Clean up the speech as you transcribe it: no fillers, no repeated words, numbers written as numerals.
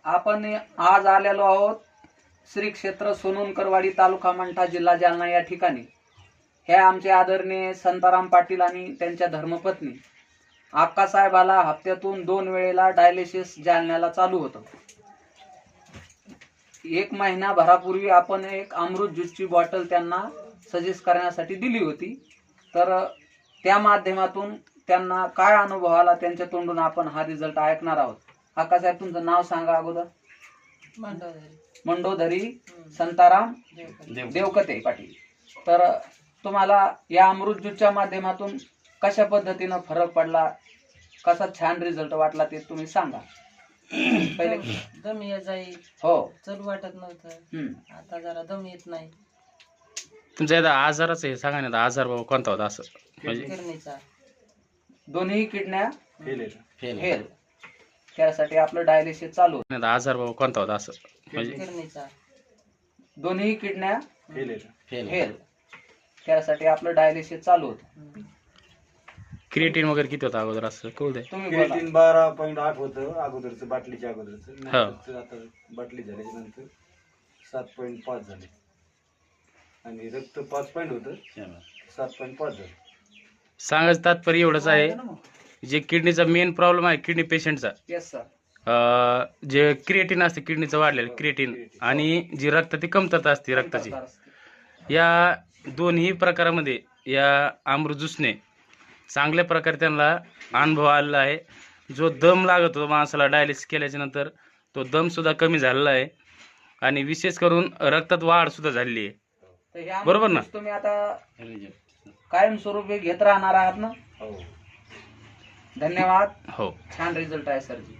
आपण आज आलेलो आहोत श्री क्षेत्र सोनूनकरवाडी, तालुका मंठा, जिल्हा जालना या ठिकाणी. हे आमचे आदरणीय संताराम पाटील आणि त्यांच्या धर्मपत्नी आक्कासाहेबाला हप्त्यातून 2 वेळेला डायलिसिस जालन्याला चालू होतं. 1 महिनाभरापूर्वी आपण एक अमृत ज्यूसची बॉटल त्यांना सजेस्ट करण्यासाठी दिली होती. तर त्या माध्यमातून त्यांना काय अनुभव आला त्यांच्या तोंडून आपण हा रिझल्ट ऐकणार आहोत. आक्कासाहेब, तुमचं नाव सांगा अगोदर. मंडोधरी संताराम देवकते पाटील. तर तुम्हाला या अमृत ज्यूसच्या माध्यमातून कशा पद्धतीनं फरक पडला, कसा छान रिझल्ट वाटला ते तुम्ही सांगा. पहिले दम येत जाई, हो, चल वाटत नव्हतं, आता जरा दम येत नाही. तुमच्या आता आजाराच हे सांगा ना, आजार बाबा कोणता होता असं म्हणजे? किडनीचा दोन्ही किडन्या फेल. त्यासाठी आपलं डायलिसिस चालू होतं. आजार बाबा कोणता होता असं म्हणजे? किडनीचा दोन्ही किडन्या फेल. त्यासाठी आपलं डायलिसिस चालू होतं. क्रिएटिन वगैरे किती होता अगोदर असं कळू दे. तुम्ही बोला. क्रिएटिन 12.8 होतं अगोदरचं, बाटलीच्या अगोदरचं. हो. नंतरचं आता बाटली झाल्याच्या नंतर 7.5 झाले आणि रक्त 5 पॉईंट होतं, 7.5 झालं. सांगायचं तात्पर्य एवढंच आहे, जे किडनीचा मेन प्रॉब्लेम आहे किडनी पेशंटचा, येस सर. जे क्रिएटिन असते किडनीचं वाढलेलं क्रिएटिन आणि जी रक्ताची कमतरता असते रक्ताची, या दोन्ही प्रकारामध्ये या अमृत ज्यूसने चांगल्या प्रकारे त्यांना अनुभव आलेला आहे. जो दम लागत होता माणसाला डायलिसिस केल्याच्या नंतर, तो दम सुद्धा कमी झालेला आहे आणि विशेष करून रक्तात वाढ सुद्धा झालेली आहे. तर ह्या बरोबर ना? तुम्ही आता कायमस्वरूपी घेत राहणार आहात ना? हो. धन्यवाद. हो. छान रिझल्ट आहे सरजी.